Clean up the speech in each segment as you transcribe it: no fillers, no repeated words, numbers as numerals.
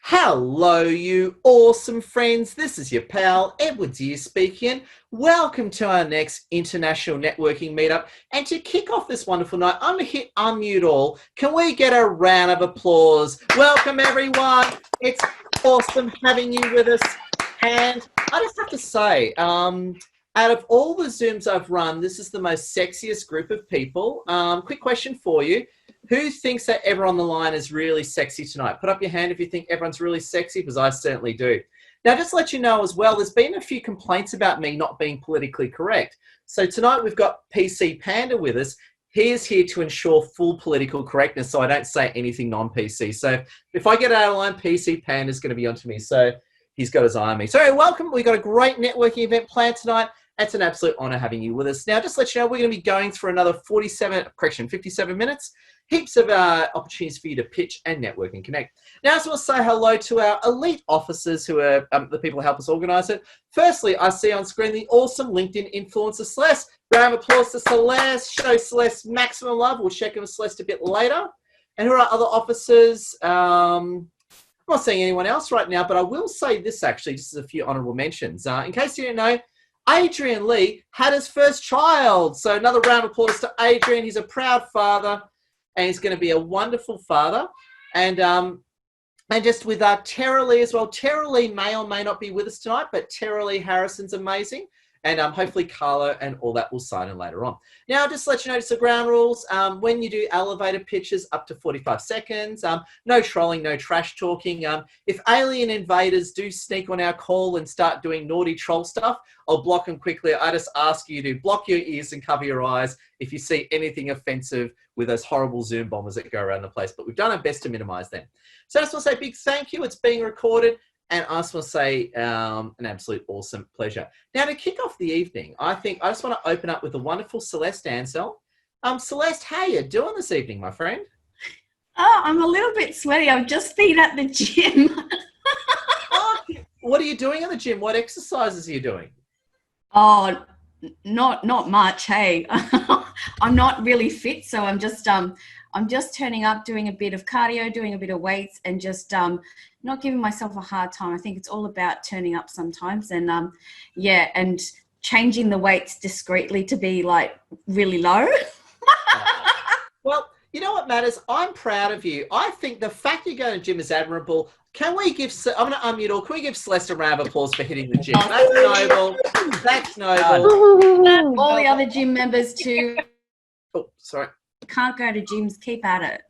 Hello, you awesome friends. This is your pal, Edwards here speaking. Welcome to our next International Networking Meetup. And to kick off this wonderful night, I'm going to hit unmute all. Can we get a round of applause? Welcome, everyone. It's awesome having you with us. And I just have to say, out of all the Zooms I've run, this is the most sexiest group of people. Quick question for you. Who thinks that everyone on the line is really sexy tonight? Put up your hand if you think everyone's really sexy, because I certainly do. Now, just to let you know as well, there's been a few complaints about me not being politically correct. So tonight we've got PC Panda with us. He is here to ensure full political correctness, so I don't say anything non-PC. So if I get out of line, PC Panda is going to be onto me. So he's got his eye on me. So welcome. We've got a great networking event planned tonight. It's an absolute honor having you with us. Now, just to let you know, we're going to be going through another 57 minutes. Heaps of opportunities for you to pitch and network and connect. Now, I just want to say hello to our elite officers who are the people who help us organize it. Firstly, I see on screen the awesome LinkedIn influencer, Celeste. Round of applause to Celeste. Show Celeste maximum love. We'll check in with Celeste a bit later. And who are our other officers? I'm not saying anyone else right now, but I will say this actually, just as a few honorable mentions. In case you didn't know, Adrian Lee had his first child. So another round of applause to Adrian. He's a proud father, and he's going to be a wonderful father. And just with Tara Lee as well. Tara Lee may or may not be with us tonight, but Tara Lee Harrison's amazing. And hopefully Carlo and all that will sign in later on. Now, just to let you know, just the ground rules. When you do elevator pitches, up to 45 seconds. No trolling, no trash talking. If alien invaders do sneak on our call and start doing naughty troll stuff, I'll block them quickly. I just ask you to block your ears and cover your eyes if you see anything offensive with those horrible Zoom bombers that go around the place. But we've done our best to minimize them. So I just want to say a big thank you. It's being recorded. And I just want to say an absolute awesome pleasure. Now, to kick off the evening, I just want to open up with the wonderful Celeste Ansell. Celeste, how you doing this evening, my friend? Oh, I'm a little bit sweaty. I've just been at the gym. Oh, what are you doing at the gym? What exercises are you doing? Oh, not much. Hey, I'm not really fit, so I'm just turning up, doing a bit of cardio, doing a bit of weights, and just not giving myself a hard time. I think it's all about turning up sometimes, and and changing the weights discreetly to be like really low. Well, you know what matters? I'm proud of you. I think the fact you go to the gym is admirable. Can we give, I'm going to unmute all, can we give Celeste a round of applause for hitting the gym? That's noble. That's noble. All the other gym members too. Oh, sorry. Can't go to gyms, keep at it.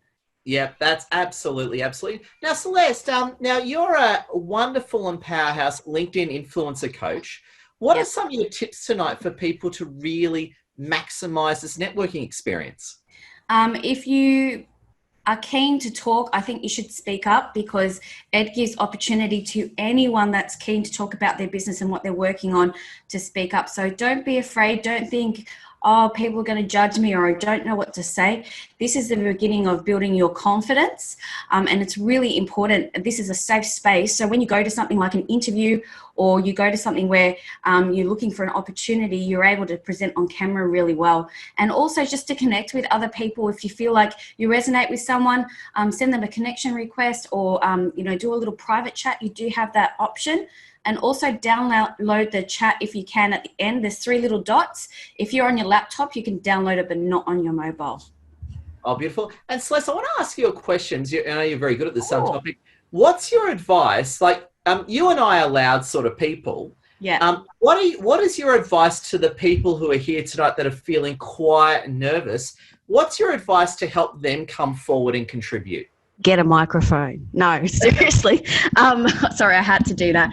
Yeah, that's absolutely. Now, Celeste, now you're a wonderful and powerhouse LinkedIn influencer coach. What are some of your tips tonight for people to really maximize this networking experience? If you are keen to talk, I think you should speak up, because it gives opportunity to anyone that's keen to talk about their business and what they're working on to speak up. So don't be afraid. Don't think, oh, people are going to judge me, or I don't know what to say. This is the beginning of building your confidence, and it's really important. This is a safe space. So when you go to something like an interview, or you go to something where you're looking for an opportunity, you're able to present on camera really well. And also just to connect with other people. If you feel like you resonate with someone, send them a connection request, or do a little private chat. You do have that option. And also download the chat if you can at the end. There's 3 little dots. If you're on your laptop, you can download it, but not on your mobile. Oh, beautiful. And Celeste, I want to ask you a question. I know you're very good at this topic. What's your advice? Like, you and I are loud sort of people. Yeah. What is your advice to the people who are here tonight that are feeling quiet and nervous? What's your advice to help them come forward and contribute? Get a microphone. No, seriously. Sorry, I had to do that.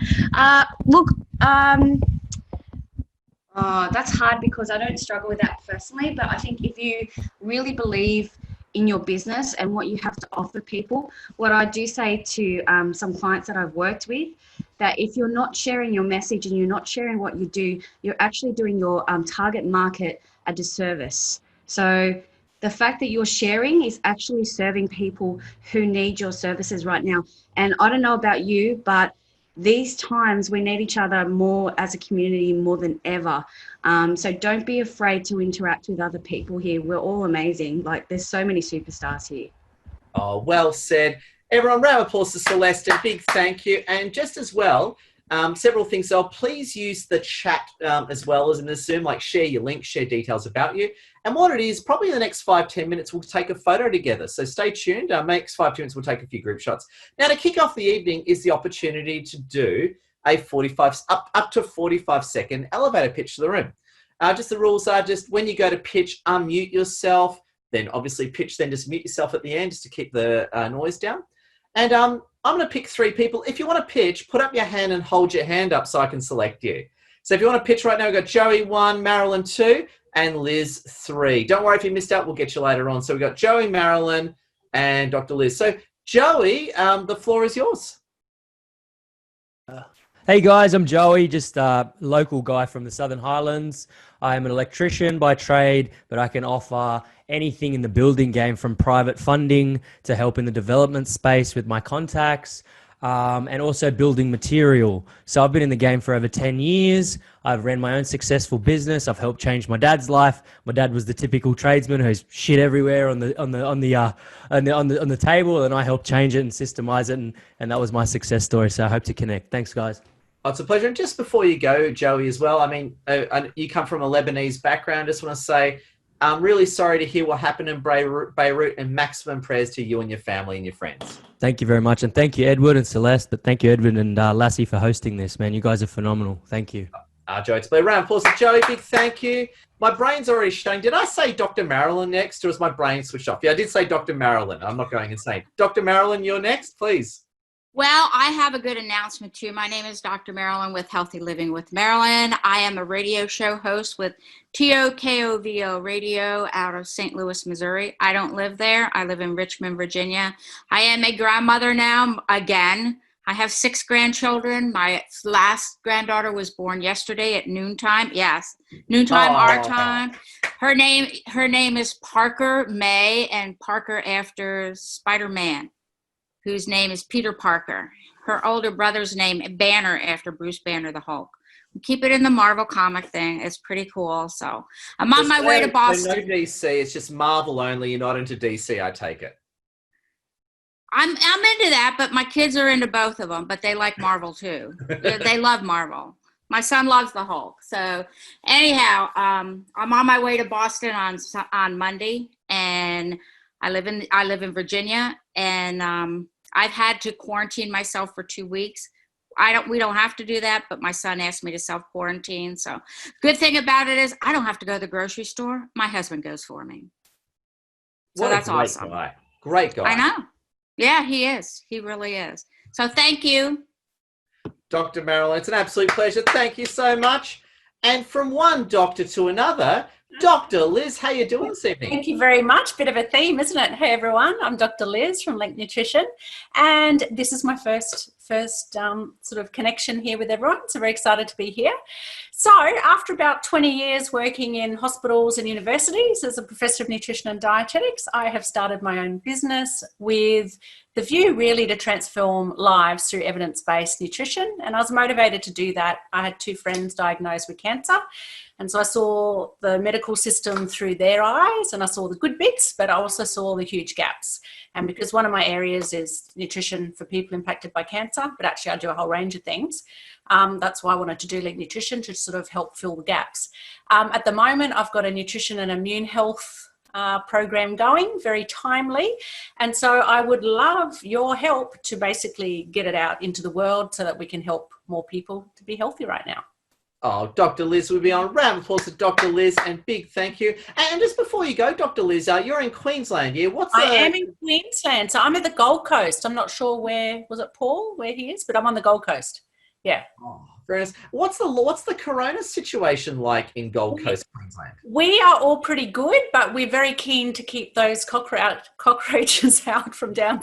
That's hard, because I don't struggle with that personally, but I think if you really believe in your business and what you have to offer people, what I do say to some clients that I've worked with, that if you're not sharing your message and you're not sharing what you do, you're actually doing your target market a disservice. So the fact that you're sharing is actually serving people who need your services right now. And I don't know about you, but these times we need each other more as a community more than ever. So don't be afraid to interact with other people here. We're all amazing. Like, there's so many superstars here. Oh, well said. Everyone, round of applause to Celeste, and big thank you. And just as well, several things. So please use the chat as well as in the Zoom, like share your link, share details about you. And what it is, probably in the next 5-10 minutes, we'll take a photo together. So stay tuned. Next 5-10 minutes, we'll take a few group shots. Now, to kick off the evening is the opportunity to do a up to 45-second elevator pitch to the room. Just the rules are just when you go to pitch, unmute yourself, then obviously pitch, then just mute yourself at the end just to keep the noise down. And I'm going to pick 3 people. If you want to pitch, put up your hand and hold your hand up so I can select you. So if you want to pitch right now, we've got Joey 1, Marilyn 2, and Liz 3. Don't worry if you missed out, we'll get you later on. So we've got Joey, Marilyn, and Dr. Liz. So Joey, the floor is yours. Hey guys, I'm Joey, just a local guy from the Southern Highlands. I am an electrician by trade, but I can offer anything in the building game from private funding to help in the development space with my contacts and also building material. So I've been in the game for over 10 years. I've ran my own successful business. I've helped change my dad's life. My dad was the typical tradesman who's shit everywhere on the table, and I helped change it and systemize it, and that was my success story. So I hope to connect. Thanks, guys. Oh, it's a pleasure. And just before you go, Joey, as well, I mean, you come from a Lebanese background. Just want to say, I'm really sorry to hear what happened in Beirut, and maximum prayers to you and your family and your friends. Thank you very much. And thank you, Edward and Celeste. But thank you, Edward and Lassie, for hosting this, man. You guys are phenomenal. Thank you. Joey, it's a round of applause to Joey. Big thank you. My brain's already showing. Did I say Dr. Marilyn next, or was my brain switched off? Yeah, I did say Dr. Marilyn. I'm not going insane. Dr. Marilyn, you're next, please. Well, I have a good announcement too. My name is Dr. Marilyn with Healthy Living with Marilyn. I am a radio show host with TOKOVO Radio out of St. Louis, Missouri. I don't live there. I live in Richmond, Virginia. I am a grandmother now again. I have 6 grandchildren. My last granddaughter was born yesterday at noontime. Yes, noontime our time. Her name is Parker May, and Parker after Spider-Man, whose name is Peter Parker. Her older brother's name, Banner, after Bruce Banner, the Hulk. We keep it in the Marvel comic thing. It's pretty cool. So I'm on my way to Boston. No DC, it's just Marvel only. You're not into DC, I take it. I'm into that, but my kids are into both of them, but they like Marvel too. They love Marvel. My son loves the Hulk. So anyhow, I'm on my way to Boston on Monday, and I live in Virginia, and I've had to quarantine myself for 2 weeks. We don't have to do that, but my son asked me to self-quarantine. So good thing about it is I don't have to go to the grocery store. My husband goes for me. So that's awesome. Great guy. I know. Yeah, he is. He really is. So thank you. Dr. Marilyn, it's an absolute pleasure. Thank you so much. And from one doctor to another, Dr. Liz, how you doing this evening? Thank you very much. Bit of a theme, isn't it? Hey everyone, I'm Dr. Liz from Link Nutrition, and this is my first sort of connection here with everyone. So very excited to be here. So after about 20 years working in hospitals and universities as a professor of nutrition and dietetics, I have started my own business with the view really to transform lives through evidence-based nutrition. And I was motivated to do that. I had 2 friends diagnosed with cancer. And so I saw the medical system through their eyes, and I saw the good bits, but I also saw the huge gaps. And because one of my areas is nutrition for people impacted by cancer, but actually I do a whole range of things. That's why I wanted to do Link Nutrition, to sort of help fill the gaps. At the moment, I've got a nutrition and immune health program going, very timely. And so I would love your help to basically get it out into the world so that we can help more people to be healthy right now. Oh, Dr. Liz, we'll be on. Round of applause to Dr. Liz, and big thank you. And just before you go, Dr. Liz, you're in Queensland, yeah? I am in Queensland, so I'm at the Gold Coast. I'm not sure was it Paul, where he is, but I'm on the Gold Coast. Yeah. Oh, very nice. What's the corona situation like in Gold Coast, Queensland? We are all pretty good, but we're very keen to keep those cockroaches out from down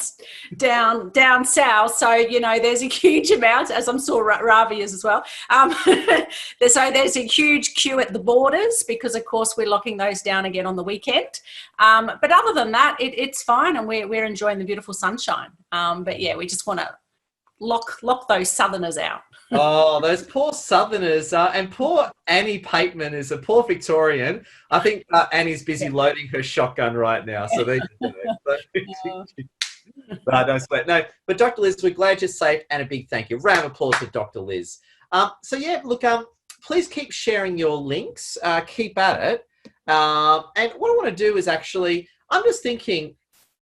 south. So, you know, there's a huge amount, as I'm sure Ravi is as well. So there's a huge queue at the borders because, of course, we're locking those down again on the weekend. But other than that, it's fine, and we're enjoying the beautiful sunshine. But yeah, we just want to lock those southerners out. Oh, those poor southerners. And poor Annie Pateman is a poor Victorian. I think Annie's busy loading her shotgun right now. So there you go. No sweat. No, but Dr. Liz, we're glad you're safe, and a big thank you. Round of applause for Dr. Liz. So yeah, look, please keep sharing your links. Keep at it. And what I want to do is actually, I'm just thinking,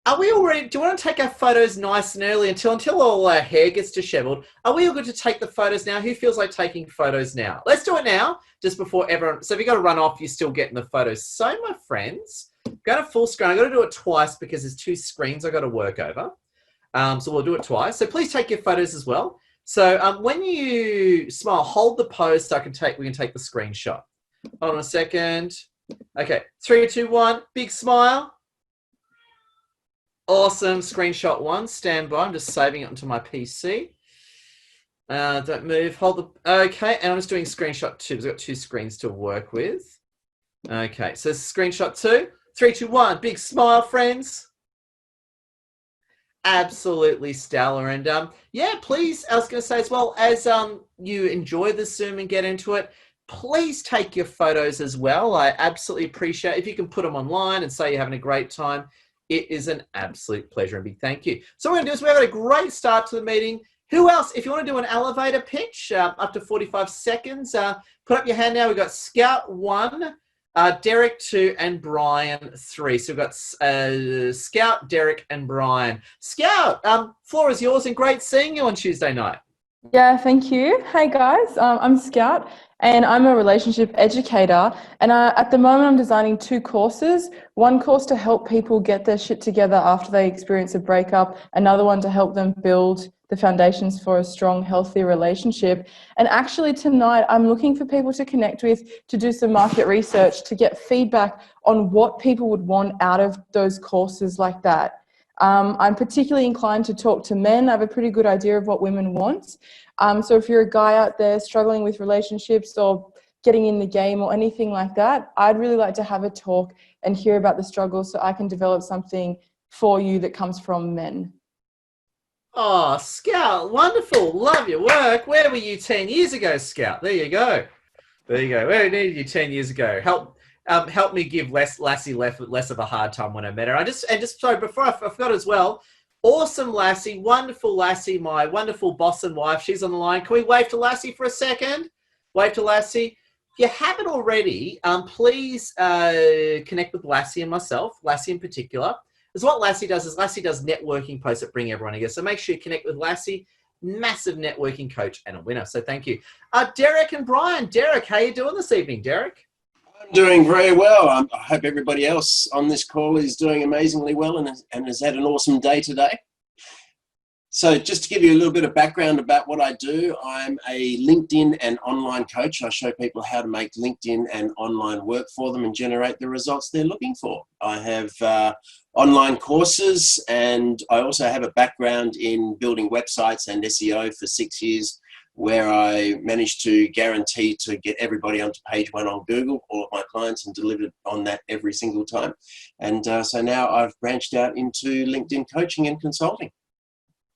are we all ready? Do you want to take our photos nice and early until all our hair gets disheveled? Are we all good to take the photos now? Who feels like taking photos now? Let's do it now, just before everyone. So if you got to run off, you're still getting the photos. So my friends, go to full screen. I got to do it twice because there's 2 screens I got to work over. So we'll do it twice. So please take your photos as well. So when you smile, hold the pose so we can take the screenshot. Hold on a second. Okay, 3, 2, 1. Big smile. Awesome. Screenshot 1. Stand by. I'm just saving it onto my PC. Don't move. Hold the. Okay, and I'm just doing screenshot 2 because I've got 2 screens to work with. Okay, so screenshot 2. 3, 2, 1. Big smile, friends. Absolutely stellar. And yeah, please, I was going to say as well, as you enjoy the Zoom and get into it, please take your photos as well. I absolutely appreciate if you can put them online and say you're having a great time. It is an absolute pleasure and big thank you. So what we're going to do is we've got a great start to the meeting. Who else? If you want to do an elevator pitch, up to 45 seconds, put up your hand now. We've got Scout 1, Derek 2, and Brian 3. So we've got Scout, Derek, and Brian. Scout, floor is yours, and great seeing you on Tuesday night. Yeah, thank you. Hey guys, I'm Scout and I'm a relationship educator, and at the moment I'm designing 2 courses. One course to help people get their shit together after they experience a breakup, another one to help them build the foundations for a strong, healthy relationship. And actually tonight I'm looking for people to connect with, to do some market research, to get feedback on what people would want out of those courses like that. I'm particularly inclined to talk to men. I have a pretty good idea of what women want. So if you're a guy out there struggling with relationships or getting in the game or anything like that, I'd really like to have a talk and hear about the struggles so I can develop something for you that comes from men. Oh, Scout, wonderful. Love your work. Where were you 10 years ago, Scout? There you go. There you go. Where needed you 10 years ago? Help me give Lassie less of a hard time when I met her. Sorry, before I forgot as well, awesome Lassie, wonderful Lassie, my wonderful boss and wife. She's on the line. Can we wave to Lassie for a second? Wave to Lassie. If you haven't already, please connect with Lassie and myself, Lassie in particular. Because what Lassie does is Lassie does networking posts that bring everyone together. So make sure you connect with Lassie. Massive networking coach and a winner. So thank you. Derek and Brian. Derek, how you doing this evening, Derek? I'm doing very well. I hope everybody else on this call is doing amazingly well and has had an awesome day today. So just to give you a little bit of background about what I do, I'm a LinkedIn and online coach. I show people how to make LinkedIn and online work for them and generate the results they're looking for. I have online courses, and I also have a background in building websites and SEO for 6 years, where I managed to guarantee to get everybody onto page 1 on Google, all of my clients, and delivered on that every single time. And so now I've branched out into LinkedIn coaching and consulting.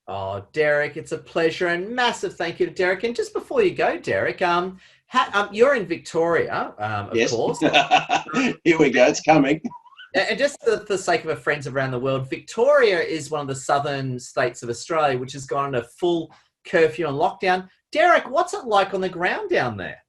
Oh, Derek, it's a pleasure, and massive thank you to Derek. And just before you go, Derek, you're in Victoria, of yes. course. Here we go, it's coming. And just for the sake of our friends around the world, Victoria is one of the southern states of Australia, which has gone into full curfew and lockdown. Derek, what's it like on the ground down there?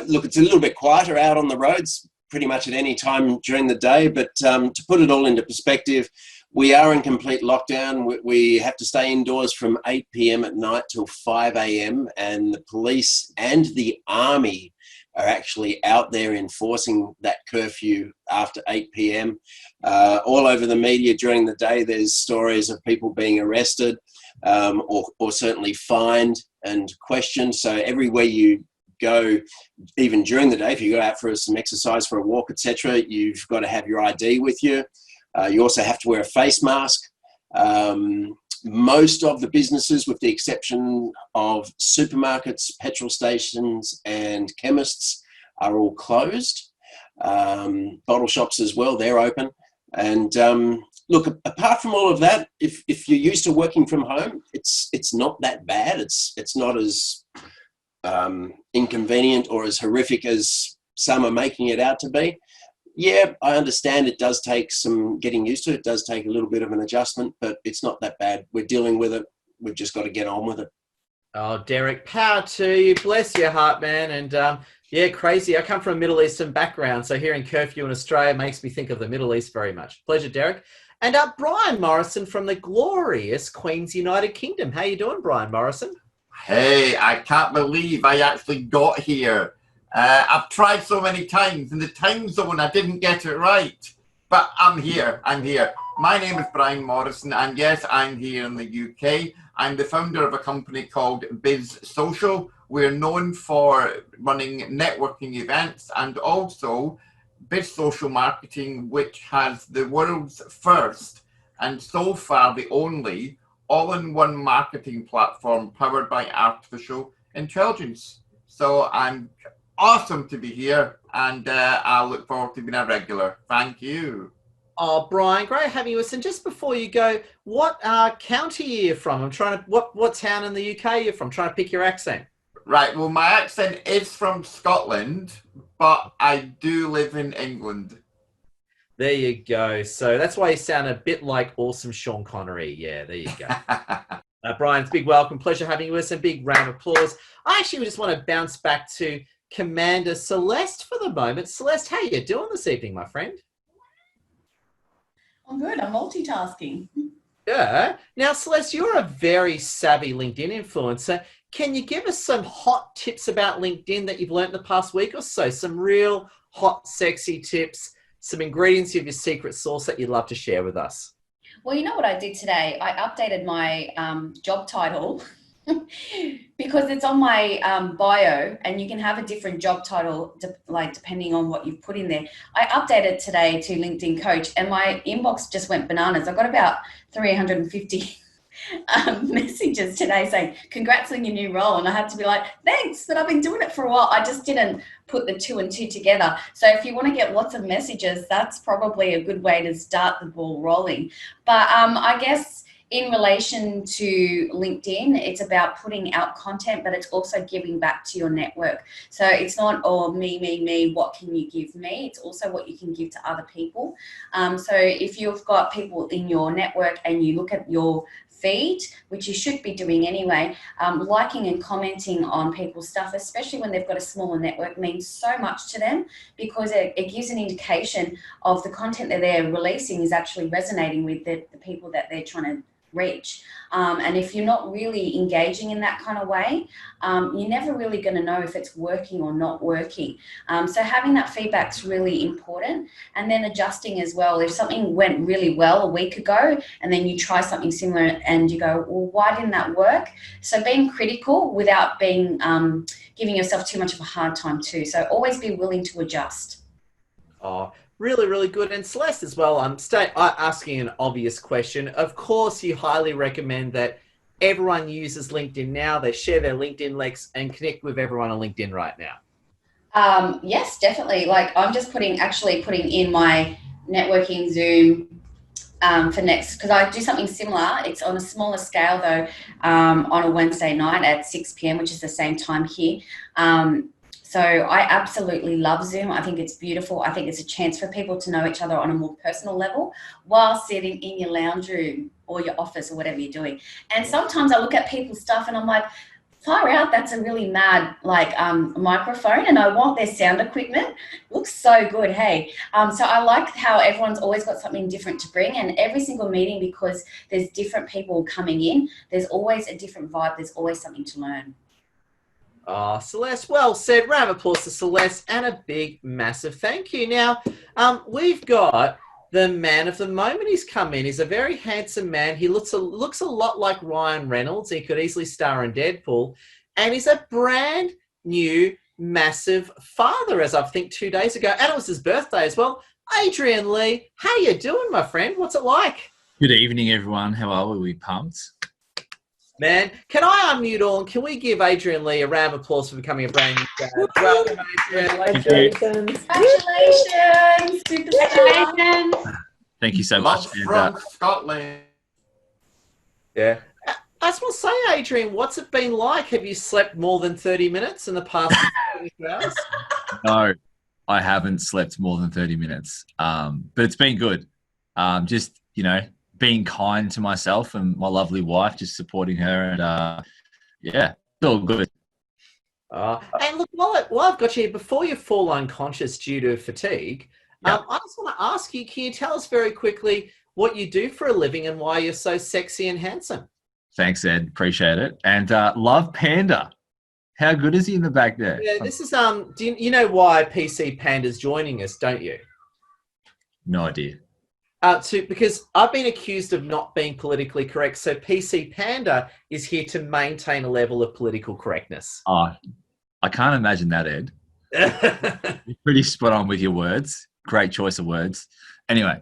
Look, it's a little bit quieter out on the roads pretty much at any time during the day, but to put it all into perspective, we are in complete lockdown. We have to stay indoors from 8 p.m. at night till 5 a.m. and the police and the army are actually out there enforcing that curfew after 8 p.m. All over the media during the day, there's stories of people being arrested or certainly fined and questioned. So everywhere you go, even during the day, if you go out for some exercise, for a walk, etc., you've got to have your ID with you. You also have to wear a face mask. Most of the businesses, with the exception of supermarkets, petrol stations, and chemists, are all closed. Bottle shops as well, they're open. And look, apart from all of that, if you're used to working from home, it's not that bad. It's not as inconvenient or as horrific as some are making it out to be. Yeah, I understand it does take some getting used to. It does take a little bit of an adjustment, but it's not that bad. We're dealing with it. We've just got to get on with it. Oh, Derek, power to you. Bless your heart, man. And yeah, crazy. I come from a Middle Eastern background, so hearing curfew in Australia makes me think of the Middle East very much. Pleasure, Derek. And Brian Morrison from the glorious Queen's United Kingdom. How you doing, Brian Morrison? Hey, I can't believe I actually got here. I've tried so many times in the time zone, I didn't get it right. But I'm here. My name is Brian Morrison, and yes, I'm here in the UK. I'm the founder of a company called Biz Social. We're known for running networking events and also Biz Social Marketing, which has the world's first and so far the only all-in-one marketing platform powered by artificial intelligence. So I'm awesome to be here, and I look forward to being a regular. Thank you. Oh, Brian, great having you. And just before you go, what county are you from? I'm trying to, what town in the UK you're from? Trying to pick your accent. Right, well, my accent is from Scotland, but I do live in England. There you go. So that's why you sound a bit like awesome Sean Connery. Yeah, there you go. Brian, it's a big welcome. Pleasure having you with us. A big round of applause. I actually just want to bounce back to Commander Celeste for the moment. Celeste, how you doing this evening, my friend? I'm good. I'm multitasking. Yeah. Now, Celeste, you're a very savvy LinkedIn influencer. Can you give us some hot tips about LinkedIn that you've learned in the past week or so? Some real hot, sexy tips, some ingredients of your secret sauce that you'd love to share with us. Well, you know what I did today? I updated my job title because it's on my bio, and you can have a different job title depending on what you've put in there. I updated today to LinkedIn Coach, and my inbox just went bananas. I got about 350 messages today saying, congrats on your new role. And I had to be like, thanks, but I've been doing it for a while. I just didn't put the 2 and 2 together. So if you want to get lots of messages, that's probably a good way to start the ball rolling. But I guess in relation to LinkedIn, it's about putting out content, but it's also giving back to your network. So it's not, oh, me, what can you give me? It's also what you can give to other people. So if you've got people in your network and you look at your feed, which you should be doing anyway, liking and commenting on people's stuff, especially when they've got a smaller network, means so much to them, because it gives an indication of the content that they're releasing is actually resonating with the people that they're trying to reach. And if you're not really engaging in that kind of way, you're never really going to know if it's working or not working. So having that feedback's really important, and then adjusting as well. If something went really well a week ago and then you try something similar and you go, well, why didn't that work? So being critical without being giving yourself too much of a hard time too. So always be willing to adjust. Oh, really, really good. And Celeste as well, I'm asking an obvious question. Of course, you highly recommend that everyone uses LinkedIn now. They share their LinkedIn links and connect with everyone on LinkedIn right now. Yes, definitely. Like I'm just putting in my networking Zoom for next, because I do something similar. It's on a smaller scale though, on a Wednesday night at 6 p.m, which is the same time here. So I absolutely love Zoom. I think it's beautiful. I think it's a chance for people to know each other on a more personal level while sitting in your lounge room or your office or whatever you're doing. And sometimes I look at people's stuff and I'm like, far out, that's a really mad microphone, and I want their sound equipment. Looks so good, hey. So I like how everyone's always got something different to bring, and every single meeting, because there's different people coming in, there's always a different vibe, there's always something to learn. Oh, Celeste, well said. Round of applause to Celeste, and a big, massive thank you. Now, we've got the man of the moment. He's come in. He's a very handsome man. He looks a lot like Ryan Reynolds. He could easily star in Deadpool. And he's a brand new, massive father, as I think 2 days ago. And it was his birthday as well. Adrian Lee, how you doing, my friend? What's it like? Good evening, everyone. How are we? We pumped? Man, can I unmute all and can we give Adrian Lee a round of applause for becoming a brand new dad? Welcome, Adrian. Congratulations. Congratulations. Thank you so much. From Scotland. Yeah. I just want to say, Adrian, what's it been like? Have you slept more than 30 minutes in the past 24 hours? I haven't slept more than 30 minutes. But it's been good. Just, being kind to myself and my lovely wife, just supporting her. And yeah, it's all good. And look, while I've got you, before you fall unconscious due to fatigue, Yeah. I just want to ask you, can you tell us very quickly what you do for a living and why you're so sexy and handsome? Thanks, Ed. Appreciate it. And love Panda. How good is he in the back there? Yeah, this is do you know why PC Panda's joining us, don't you? No idea. Because I've been accused of not being politically correct, so PC Panda is here to maintain a level of political correctness. Oh, I can't imagine that, Ed. You're pretty spot on with your words. Great choice of words. Anyway,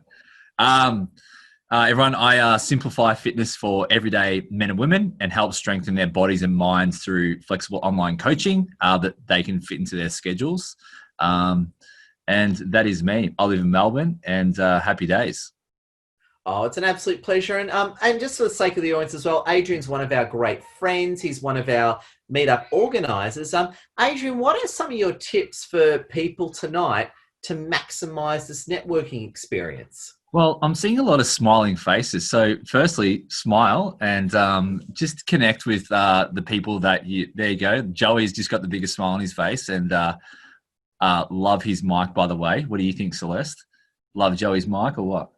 everyone, I simplify fitness for everyday men and women and help strengthen their bodies and minds through flexible online coaching that they can fit into their schedules. And that is me. I live in Melbourne, and happy days. Oh, it's an absolute pleasure. And just for the sake of the audience as well, Adrian's one of our great friends. He's one of our meetup organisers. Adrian, what are some of your tips for people tonight to maximise this networking experience? Well, I'm seeing a lot of smiling faces. So firstly, smile and just connect with the people that there you go. Joey's just got the biggest smile on his face, and love his mic, by the way. What do you think, Celeste? Love Joey's mic or what?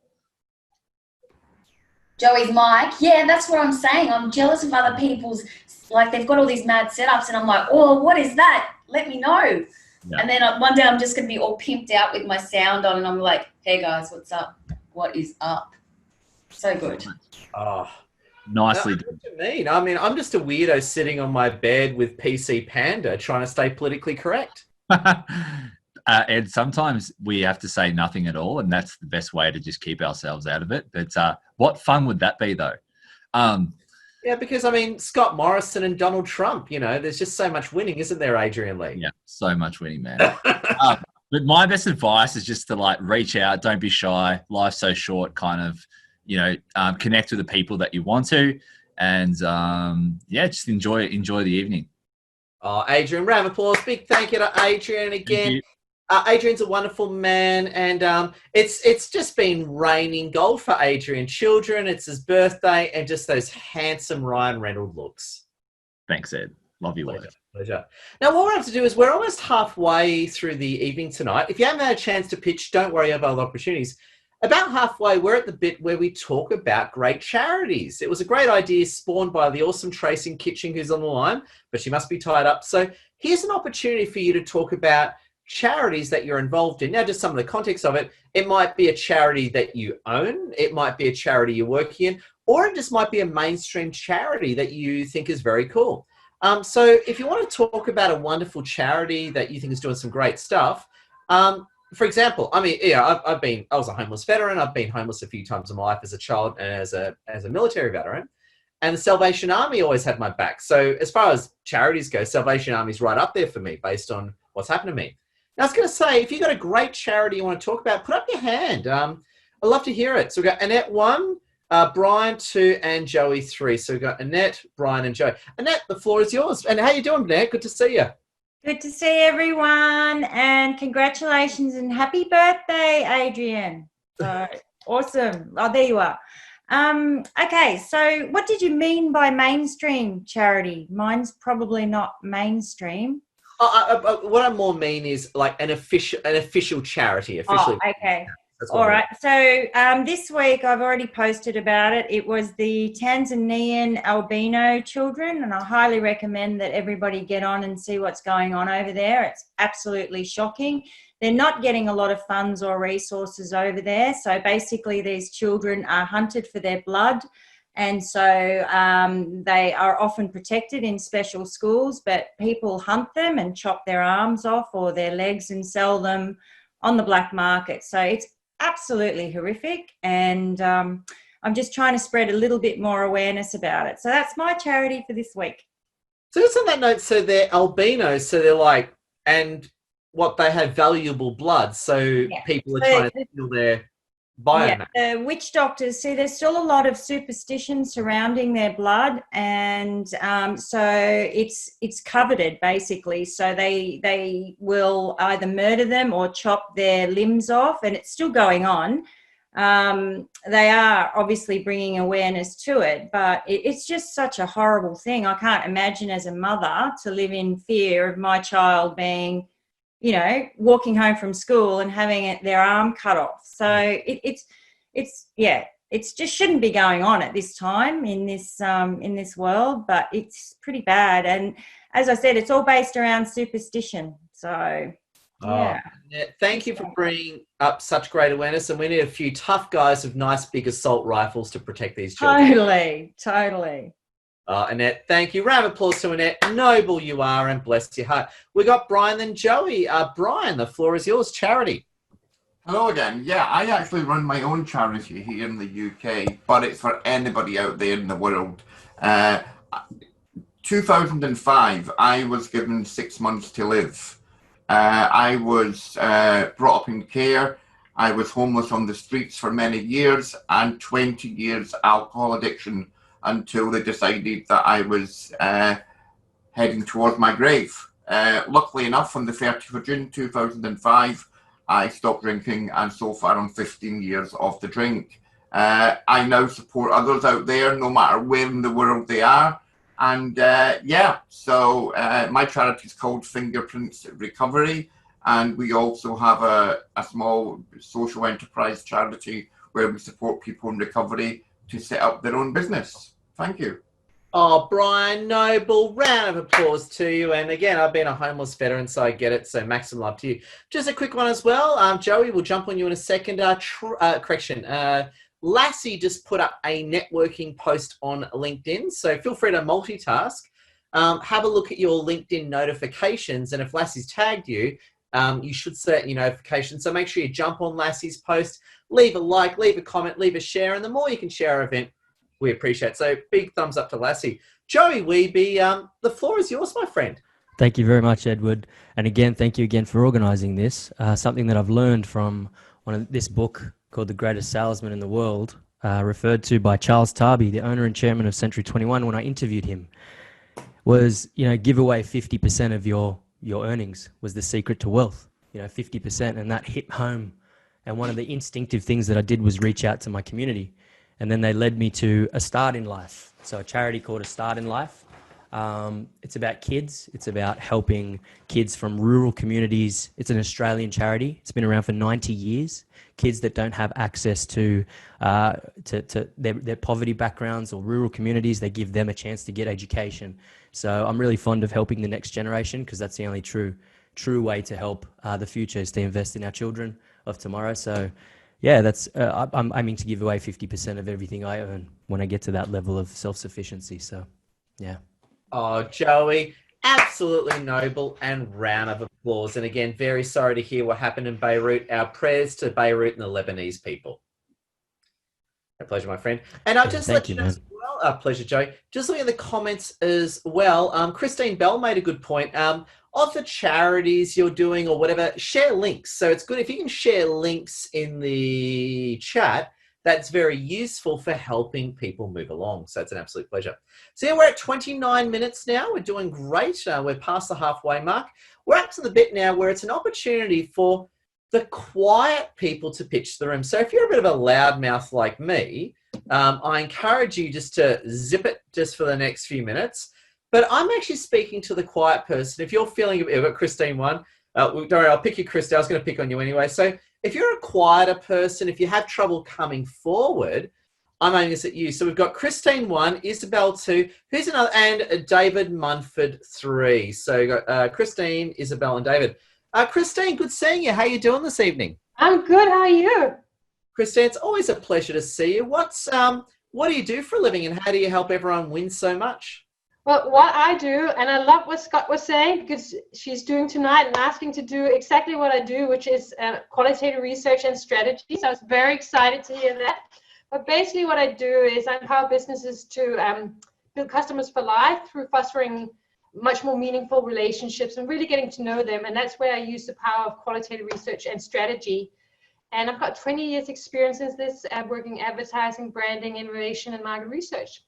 Joey's mic. Yeah, that's what I'm saying. I'm jealous of other people's, like they've got all these mad setups and I'm like, oh, what is that? Let me know. Yeah. And then one day I'm just going to be all pimped out with my sound on and I'm like, hey guys, what's up? What is up? So good. Oh, nicely done. What do you mean? I mean, I'm just a weirdo sitting on my bed with PC Panda trying to stay politically correct. And sometimes we have to say nothing at all, and that's the best way to just keep ourselves out of it. But what fun would that be, though? Yeah, because, I mean, Scott Morrison and Donald Trump, there's just so much winning, isn't there, Adrian Lee? Yeah, so much winning, man. But my best advice is just to, reach out. Don't be shy. Life's so short, kind of, connect with the people that you want to. And, just enjoy the evening. Oh, Adrian, round of applause. Big thank you to Adrian again. Adrian's a wonderful man, and it's just been raining gold for Adrian. Children, it's his birthday, and just those handsome Ryan Reynolds looks. Thanks, Ed. Love you, pleasure. Now, what we're going to do is we're almost halfway through the evening tonight. If you haven't had a chance to pitch, don't worry about other opportunities. About halfway, we're at the bit where we talk about great charities. It was a great idea spawned by the awesome Tracy in Kitchen, who's on the line, but she must be tied up. So here's an opportunity for you to talk about charities that you're involved in. Now, just some of the context of it. It might be a charity that you own. It might be a charity you're working in, or it just might be a mainstream charity that you think is very cool. So if you want to talk about a wonderful charity that you think is doing some great stuff, for example, I mean, yeah, I was a homeless veteran. I've been homeless a few times in my life as a child and as a military veteran. And the Salvation Army always had my back. So as far as charities go, Salvation Army's right up there for me based on what's happened to me. Now, I was going to say, if you've got a great charity you want to talk about, put up your hand. I'd love to hear it. So we've got Annette 1, Brian 2, and Joey 3. So we've got Annette, Brian, and Joey. Annette, the floor is yours. And how you doing, Annette? Good to see you. Good to see everyone, and congratulations and happy birthday, Adrian. So awesome. Oh, there you are. Okay, so what did you mean by mainstream charity? Mine's probably not mainstream. What I more mean is like an official charity. Officially. Oh, okay. All right. So this week I've already posted about it. It was the Tanzanian albino children, and I highly recommend that everybody get on and see what's going on over there. It's absolutely shocking. They're not getting a lot of funds or resources over there. So basically these children are hunted for their blood. And so they are often protected in special schools, but people hunt them and chop their arms off or their legs and sell them on the black market. So it's absolutely horrific. And I'm just trying to spread a little bit more awareness about it. So that's my charity for this week. So just on that note, so they're albinos, so they're like, and what they have valuable blood. So yeah. People are trying to steal their Biomass. Yeah, the witch doctors, see, there's still a lot of superstition surrounding their blood, and so it's coveted basically. So they will either murder them or chop their limbs off, and it's still going on. They are obviously bringing awareness to it, but it's just such a horrible thing. I can't imagine as a mother to live in fear of my child being, walking home from school and having their arm cut off. So it's just shouldn't be going on at this time in this world, but it's pretty bad. And as I said, it's all based around superstition. So yeah. Thank you for bringing up such great awareness, and we need a few tough guys with nice big assault rifles to protect these children. Totally. Annette, thank you. Round of applause to Annette. Noble you are, and bless your heart. We got Brian and Joey. Brian, the floor is yours. Charity. Hello again. Yeah, I actually run my own charity here in the UK, but it's for anybody out there in the world. 2005, I was given 6 months to live. I was brought up in care. I was homeless on the streets for many years, and 20 years alcohol addiction until they decided that I was heading towards my grave. Luckily enough, on the 30th of June 2005, I stopped drinking, and so far I'm 15 years off the drink. I now support others out there, no matter where in the world they are. And so my charity is called Fingerprints Recovery, and we also have a small social enterprise charity where we support people in recovery to set up their own business. Thank you. Oh, Brian, noble. Round of applause to you. And again, I've been a homeless veteran, so I get it. So maximum love to you. Just a quick one as well. Joey, we'll jump on you in a second. Correction. Lassie just put up a networking post on LinkedIn, so feel free to multitask. Have a look at your LinkedIn notifications, and if Lassie's tagged you, you should set your notifications. So make sure you jump on Lassie's post, leave a like, leave a comment, leave a share, and the more you can share our event, we appreciate it. So big thumbs up to Lassie. Joey Weeby, the floor is yours, my friend. Thank you very much, Edward. And again, thank you again for organising this. Something that I've learned from this book called The Greatest Salesman in the World, referred to by Charles Tarby, the owner and chairman of Century 21, when I interviewed him, was, give away 50% of your earnings was the secret to wealth, 50%. And that hit home. And one of the instinctive things that I did was reach out to my community. And then they led me to A Start in Life. So a charity called A Start in Life. It's about kids. It's about helping kids from rural communities. It's an Australian charity. It's been around for 90 years. Kids that don't have access to their poverty backgrounds or rural communities, they give them a chance to get education. So I'm really fond of helping the next generation, because that's the only true way to help the future, is to invest in our children of tomorrow. So yeah, I'm aiming to give away 50% of everything I earn when I get to that level of self-sufficiency. So yeah. Oh, Joey, absolutely noble, and round of applause. And again, very sorry to hear what happened in Beirut. Our prayers to Beirut and the Lebanese people. A pleasure, my friend. And I'll just let you know as well. Pleasure, Joey. Just looking at the comments as well. Christine Bell made a good point. Of the charities you're doing or whatever, share links. So it's good if you can share links in the chat. That's very useful for helping people move along. So it's an absolute pleasure. So yeah, we're at 29 minutes now. We're doing great. We're past the halfway mark. We're up to the bit now where it's an opportunity for the quiet people to pitch the room. So if you're a bit of a loudmouth like me, I encourage you just to zip it just for the next few minutes. But I'm actually speaking to the quiet person. If you're feeling a bit, Christine one, don't worry, I'll pick you, Christine. I was going to pick on you anyway. So if you're a quieter person, if you have trouble coming forward, I'm aiming this at you. So we've got Christine 1, Isabel 2, who's another, and David Munford 3. So you've got Christine, Isabel, and David. Christine, good seeing you. How are you doing this evening? I'm good. How are you? Christine, it's always a pleasure to see you. What do you do for a living, and how do you help everyone win so much? Well, what I do, and I love what Scott was saying, because she's doing tonight and asking to do exactly what I do, which is qualitative research and strategy. So I was very excited to hear that. But basically what I do is I empower businesses to build customers for life through fostering much more meaningful relationships and really getting to know them. And that's where I use the power of qualitative research and strategy. And I've got 20 years experience in this, working advertising, branding, innovation, and market research.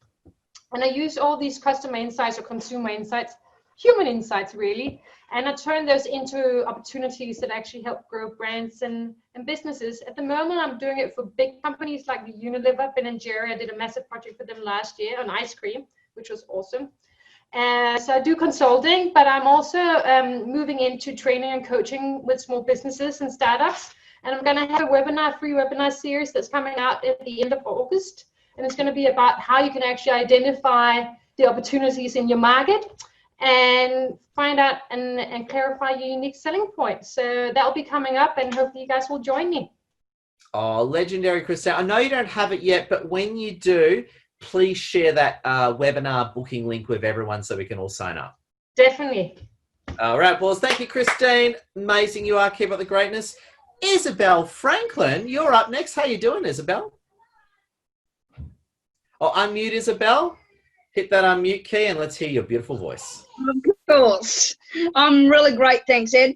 And I use all these customer insights or consumer insights, human insights really, and I turn those into opportunities that actually help grow brands and businesses. At the moment, I'm doing it for big companies like the Unilever, Ben & Jerry. I did a massive project for them last year on ice cream, which was awesome. So I do consulting, but I'm also moving into training and coaching with small businesses and startups. And I'm going to have a free webinar series that's coming out at the end of August. And it's going to be about how you can actually identify the opportunities in your market and find out and clarify your unique selling points. So that'll be coming up, and hopefully you guys will join me. Oh, legendary, Christine. I know you don't have it yet, but when you do, please share that webinar booking link with everyone so we can all sign up. Definitely. All right, boys. Thank you, Christine. Amazing you are. Keep up the greatness. Isabel Franklin, you're up next. How you doing, Isabel? Oh, unmute Isabel. Hit that unmute key and let's hear your beautiful voice. Of course. I'm really great, thanks, Ed.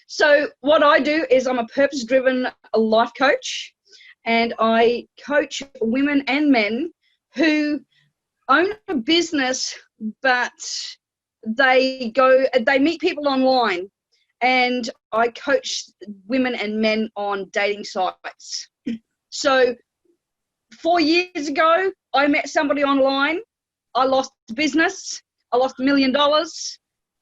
So what I do is I'm a purpose-driven life coach, and I coach women and men who own a business, but they meet people online, and I coach women and men on dating sites. So 4 years ago, I met somebody online. I lost business. I lost $1 million.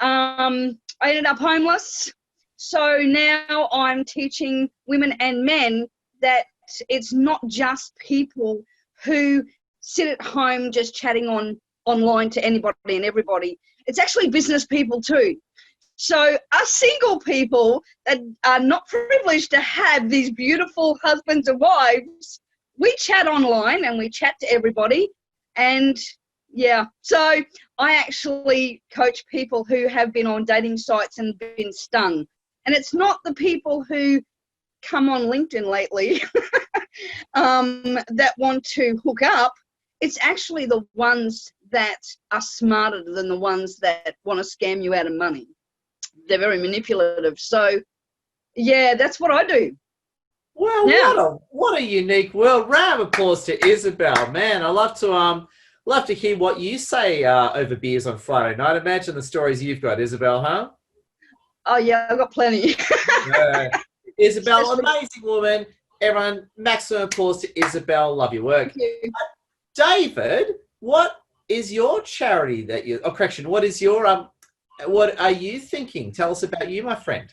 I ended up homeless. So now I'm teaching women and men that it's not just people who sit at home just chatting online to anybody and everybody. It's actually business people too. So us single people that are not privileged to have these beautiful husbands and wives, we chat online and we chat to everybody. And yeah, so I actually coach people who have been on dating sites and been stung. And it's not the people who come on LinkedIn lately that want to hook up. It's actually the ones that are smarter than the ones that want to scam you out of money. They're very manipulative. So yeah, that's what I do. Well, yeah. What a unique world. Round of applause to Isabel. Man, I love to hear what you say over beers on Friday night. Imagine the stories you've got, Isabel, huh? Oh yeah, I've got plenty. Isabel, amazing woman. Everyone, maximum applause to Isabel. Love your work. Thank you. David, what is your charity that you? Oh, correction. What is your what are you thinking? Tell us about you, my friend.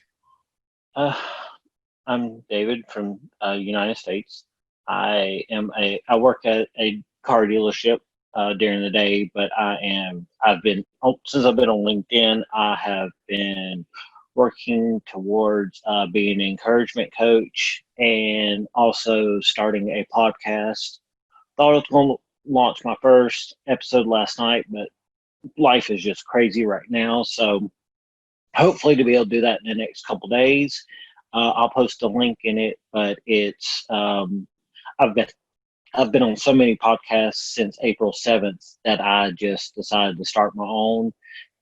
I'm David from United States. I work at a car dealership during the day, but since I've been on LinkedIn, I have been working towards being an encouragement coach and also starting a podcast. Thought I was going to launch my first episode last night, but life is just crazy right now. So hopefully to be able to do that in the next couple days. I'll post a link in it, but it's I've been on so many podcasts since April 7th that I just decided to start my own,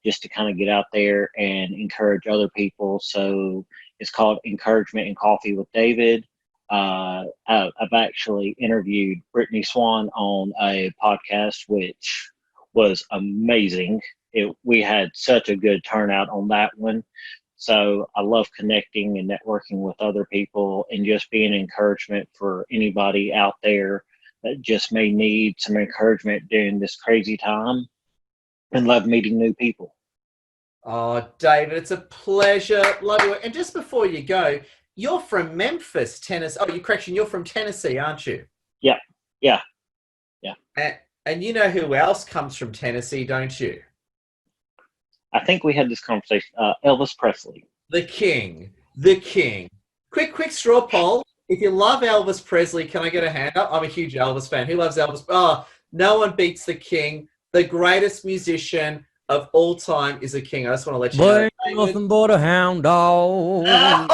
just to kind of get out there and encourage other people. So it's called Encouragement and Coffee with David. I've actually interviewed Brittany Swan on a podcast, which was amazing. We had such a good turnout on that one. So I love connecting and networking with other people and just being encouragement for anybody out there that just may need some encouragement during this crazy time, and love meeting new people. Oh, David, it's a pleasure. Love you. And just before you go, you're from Memphis, Tennessee. Oh, you're from Tennessee, aren't you? Yeah. And you know who else comes from Tennessee, don't you? I think we had this conversation. Elvis Presley. The king. Quick straw poll. If you love Elvis Presley, can I get a hand up? I'm a huge Elvis fan. Who loves Elvis? Oh, no one beats the king. The greatest musician of all time is the king. I just want to let you know. Nothing but a hound dog. Yeah.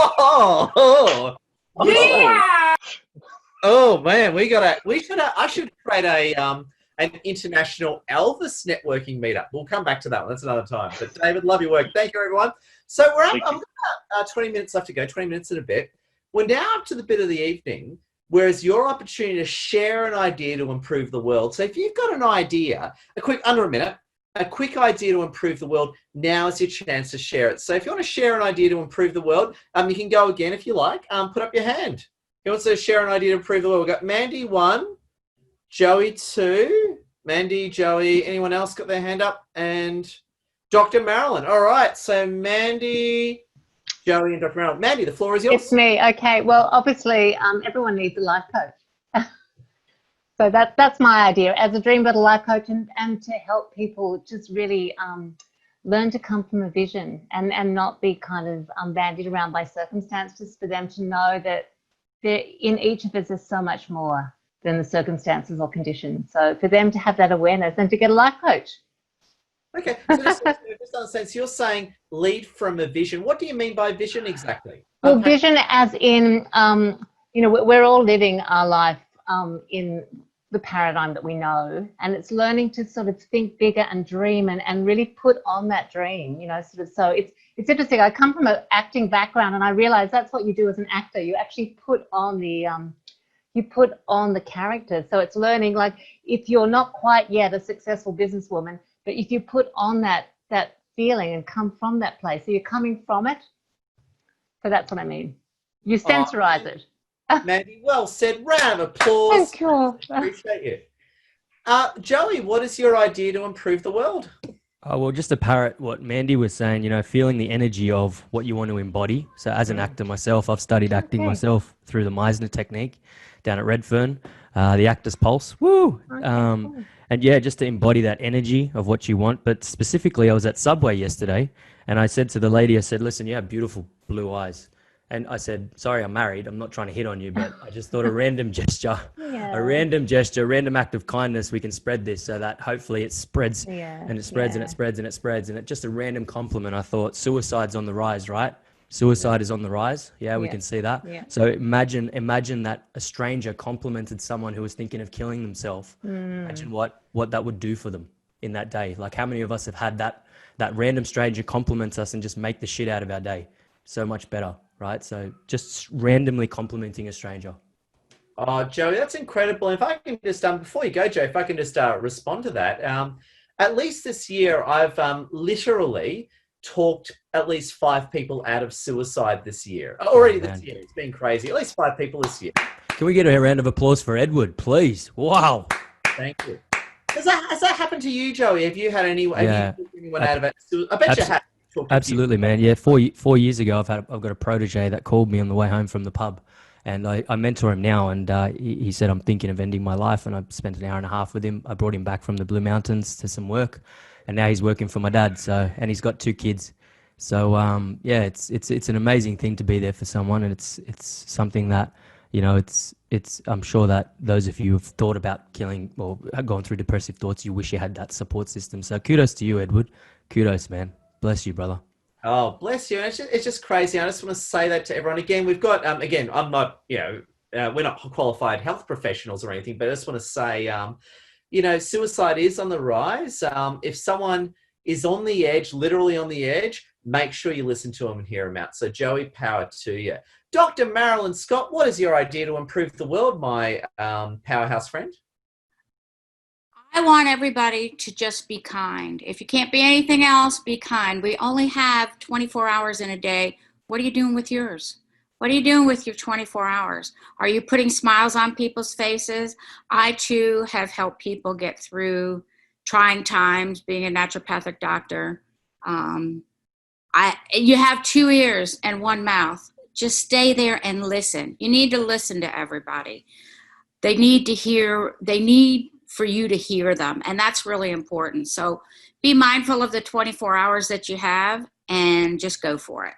Oh man, I should create an international Elvis networking meetup. We'll come back to that one. That's another time. But David, love your work. Thank you, everyone. So we're up. I've got 20 minutes left to go. 20 minutes and a bit. we're now up to the bit of the evening, whereas your opportunity to share an idea to improve the world. So if you've got an idea, under a minute, a quick idea to improve the world, now is your chance to share it. So if you want to share an idea to improve the world, you can go again if you like. Put up your hand. Who wants to share an idea to improve the world? We've got Mandy 1, Joey 2, Mandy, Joey, anyone else got their hand up? And Dr. Marilyn. All right, so Mandy, Joey, and Dr. Marilyn. Mandy, the floor is yours. It's me. Okay. Well, obviously, everyone needs a life coach. So that's my idea as a dream better life coach, and to help people just really learn to come from a vision and not be kind of bandied around by circumstances, for them to know that in each of us is so much more than the circumstances or conditions. So for them to have that awareness and to get a life coach. Okay, so just understand, so you're saying lead from a vision. What do you mean by vision exactly? Well, vision as in, we're all living our life in the paradigm that we know, and it's learning to sort of think bigger and dream and really put on that dream, so it's interesting. I come from an acting background, and I realize that's what you do as an actor. You actually put on the character. So it's learning, like, if you're not quite yet a successful businesswoman, but if you put on that feeling and come from that place, so you're coming from it. So that's what I mean. You sensorize it. Mandy, well said. Round of applause. Thank you. Appreciate you. Joey, what is your idea to improve the world? Well, just to parrot what Mandy was saying, feeling the energy of what you want to embody. So as an actor myself, I've studied acting myself through the Meisner technique down at Redfern, the actor's pulse. Woo! Cool. And yeah, just to embody that energy of what you want. But specifically, I was at Subway yesterday, and I said to the lady, I said, listen, you have beautiful blue eyes. And I said, sorry, I'm married. I'm not trying to hit on you, but I just thought a random gesture, a random act of kindness, we can spread this so that hopefully it spreads and it spreads and it spreads and it spreads. And it's just a random compliment. I thought suicide's on the rise, right? Suicide is on the rise. Yeah, we can see that. Yeah. So imagine that a stranger complimented someone who was thinking of killing themselves. Imagine what that would do for them in that day. Like, how many of us have had that random stranger compliments us and just make the shit out of our day so much better, right? So just randomly complimenting a stranger. Oh, Joey, that's incredible. If I can just, before you go, Joe, if I can just respond to that. At least this year, I've literally talked at least 5 people out of suicide this year. Already this year. It's been crazy. At least 5 people this year. Can we get a round of applause for Edward, please? Wow. Thank you. Has that happened to you, Joey? Have you had anyone out of it? I bet you have. Absolutely, man. Yeah, 4 years ago, I've got a protege that called me on the way home from the pub, and I mentor him now. And he said, I'm thinking of ending my life, and I spent an hour and a half with him. I brought him back from the Blue Mountains to some work, and now he's working for my dad. So, and he's got 2 kids. So yeah, it's an amazing thing to be there for someone, and it's something that, it's I'm sure that those of you who've thought about killing or have gone through depressive thoughts, you wish you had that support system. So kudos to you, Edward. Kudos, man. Bless you, brother. Oh, bless you. It's just crazy. I just want to say that to everyone. Again, we've got, again, I'm not, we're not qualified health professionals or anything, but I just want to say, suicide is on the rise. If someone is on the edge, literally on the edge, make sure you listen to them and hear them out. So Joey, power to you. Dr. Marilyn Scott, what is your idea to improve the world, my powerhouse friend? I want everybody to just be kind. If you can't be anything else, be kind. We only have 24 hours in a day. What are you doing with yours? What are you doing with your 24 hours? Are you putting smiles on people's faces? I, too, have helped people get through trying times being a naturopathic doctor. You have 2 ears and 1 mouth. Just stay there and listen. You need to listen to everybody. They need for you to hear them, and that's really important. So be mindful of the 24 hours that you have and just go for it.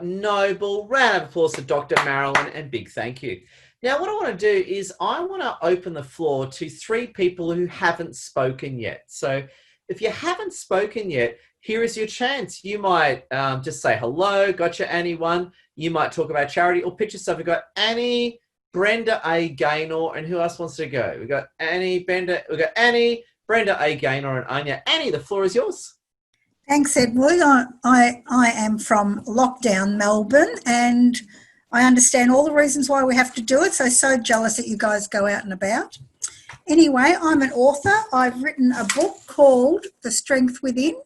Noble. Round of applause to Dr. Marilyn, and big thank you. Now, what I want to do is I want to open the floor to 3 people who haven't spoken yet. So if you haven't spoken yet, here is your chance. You might just say hello, gotcha, Annie one. You might talk about charity or pitch yourself. We've got Annie, Brenda A. Gaynor, and who else wants to go? We've got Annie, Brenda A. Gaynor, and Anya. Annie, the floor is yours. Thanks, Edward. I am from lockdown Melbourne, and I understand all the reasons why we have to do it, so jealous that you guys go out and about. Anyway, I'm an author. I've written a book called The Strength Within,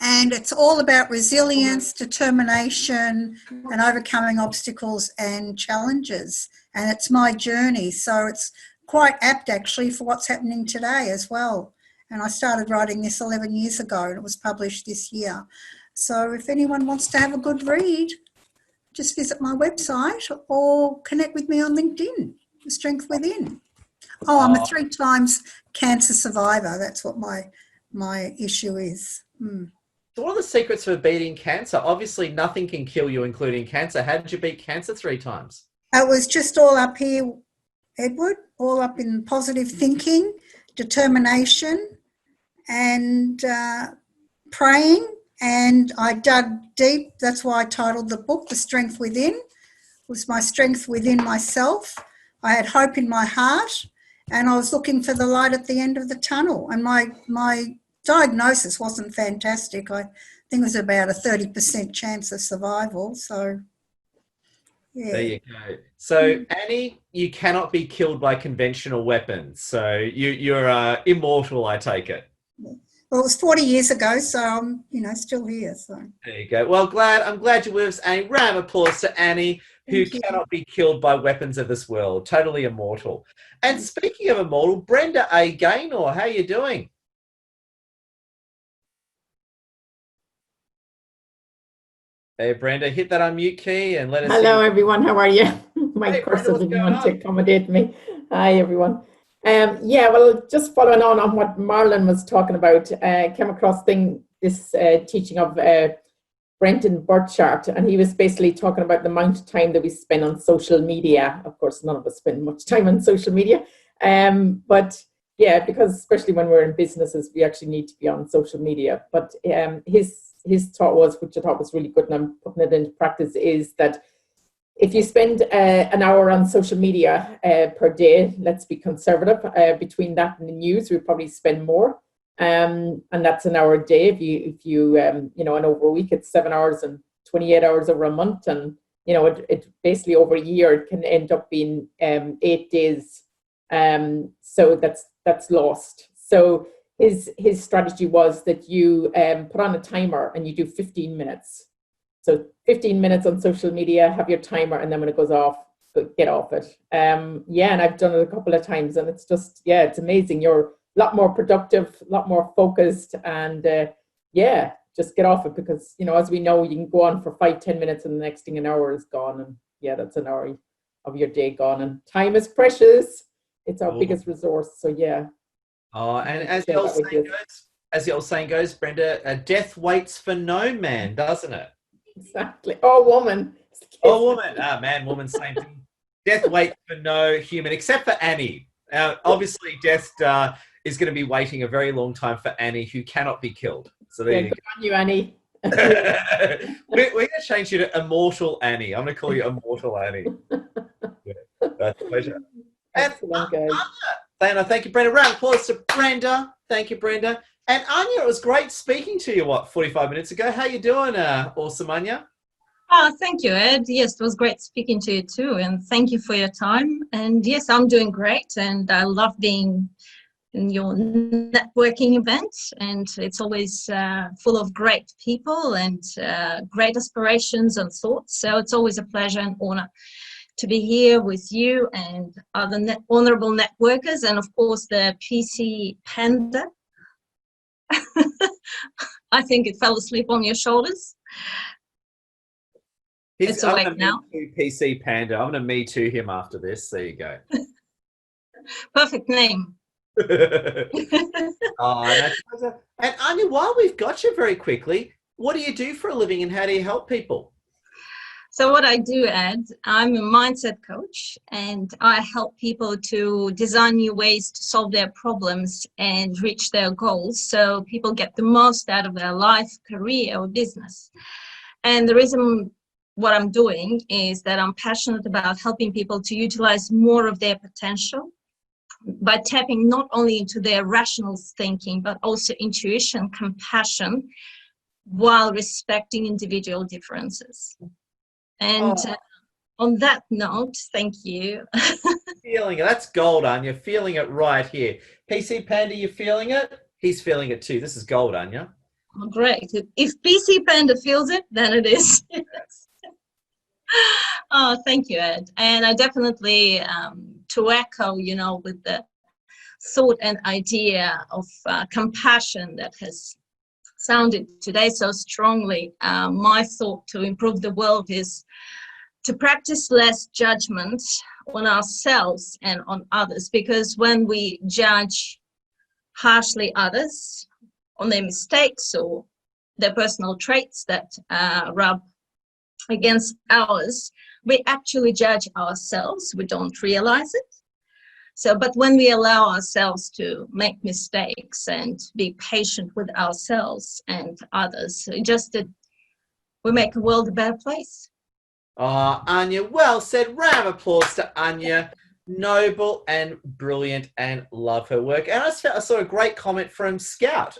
and it's all about resilience, determination, and overcoming obstacles and challenges. And it's my journey, so it's quite apt actually for what's happening today as well. And I started writing this 11 years ago, and it was published this year. So if anyone wants to have a good read, just visit my website or connect with me on LinkedIn, The Strength Within. Oh, I'm a 3 times cancer survivor. That's what my issue is. So what are the secrets for beating cancer? Obviously, nothing can kill you, including cancer. How did you beat cancer 3 times? It was just all up here, Edward, all up in positive thinking, determination, and praying. And I dug deep. That's why I titled the book The Strength Within. It was my strength within myself. I had hope in my heart, and I was looking for the light at the end of the tunnel. And my diagnosis wasn't fantastic. I think it was about a 30% chance of survival. So, yeah. There you go. So, Annie, you cannot be killed by conventional weapons. So you're immortal, I take it. Well, it was 40 years ago, so I'm, still here. So there you go. Well, I'm glad you're with us, Annie. Round of applause to Annie, who cannot be killed by weapons of this world. Totally immortal. And speaking of immortal, Brenda A. Gaynor, how are you doing? Hey, Brenda, hit that unmute key and let us. Hello, everyone. How are you? My hey, cursor Brenda, didn't want to accommodate me. Hi, everyone. Yeah, well, just following on what Marlon was talking about, came across this teaching of Brenton Burchard, and he was basically talking about the amount of time that we spend on social media. Of course, none of us spend much time on social media, but yeah, because especially when we're in businesses, we actually need to be on social media. But his thought was, which I thought was really good, and I'm putting it into practice, is that if you spend an hour on social media per day, let's be conservative, between that and the news, we probably spend more. And that's an hour a day. If you and over a week, it's 7 hours and 28 hours over a month. And, it basically over a year, it can end up being 8 days. So that's lost. So his strategy was that you put on a timer and you do 15 minutes. So 15 minutes on social media, have your timer, and then when it goes off, get off it. Yeah, and I've done it a couple of times, and it's just, yeah, it's amazing. You're a lot more productive, a lot more focused, and yeah, just get off it, because, as we know, you can go on for 5-10 minutes and the next thing an hour is gone. And yeah, that's an hour of your day gone, and time is precious. It's our biggest resource. So yeah. Oh, and as the old saying goes, Brenda, death waits for no man, doesn't it? Exactly. Or woman. Or woman. Man, woman, same thing. Death waits for no human, except for Annie. Obviously, death is going to be waiting a very long time for Annie, who cannot be killed. So there you go. Good on you, Annie. We're going to change you to Immortal Annie. I'm going to call you Immortal Annie. Yeah, that's a pleasure. Excellent, guys. Anya, thank you, Brenda. Round of applause to Brenda. Thank you, Brenda. And Anya, it was great speaking to you, 45 minutes ago. How you doing, awesome Anya? Oh, thank you, Ed. Yes, it was great speaking to you too. And thank you for your time. And yes, I'm doing great. And I love being in your networking events. And it's always full of great people and great aspirations and thoughts. So it's always a pleasure and honor to be here with you and other honorable networkers. And of course, the PC Panda. I think it fell asleep on your shoulders. It's awake now. PC Panda. I'm going to Me Too him after this. There you go. Perfect name. And Anya, while we've got you very quickly, what do you do for a living and how do you help people? So what I do, Ed, I'm a mindset coach, and I help people to design new ways to solve their problems and reach their goals so people get the most out of their life, career, or business. And the reason what I'm doing is that I'm passionate about helping people to utilize more of their potential by tapping not only into their rational thinking, but also intuition, compassion, while respecting individual differences. And on that note, thank you. Feeling it. That's gold, Anya. Feeling it right here. PC Panda, you feeling it? He's feeling it too. This is gold, Anya. Oh, great. If PC Panda feels it, then it is. Oh, thank you, Ed. And I definitely, to echo, you know, with the thought and idea of compassion that has sounded today so strongly, my thought to improve the world is to practice less judgment on ourselves and on others, because when we judge harshly others on their mistakes or their personal traits that rub against ours, we actually judge ourselves. We don't realize it. So, but when we allow ourselves to make mistakes and be patient with ourselves and others, we make the world a better place. Oh, Anya, well said. Round of applause to Anya. Noble and brilliant, and love her work. And I saw a great comment from Scout.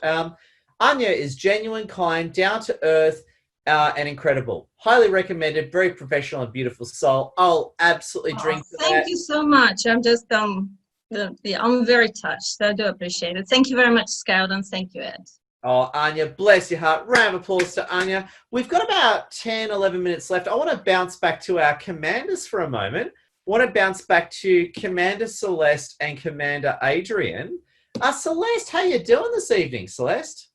Anya is genuine, kind, down to earth, and incredible. Highly recommended. Very professional and beautiful soul. I'll absolutely drink to that. Thank you so much. I'm just I'm very touched. So I do appreciate it. Thank you very much, Scout, and thank you, Ed. Oh, Anya, bless your heart. Round of applause to Anya. We've got about 10, 11 minutes left. I want to bounce back to our commanders for a moment. I want to bounce back to Commander Celeste and Commander Adrian. Celeste, how you doing this evening, Celeste?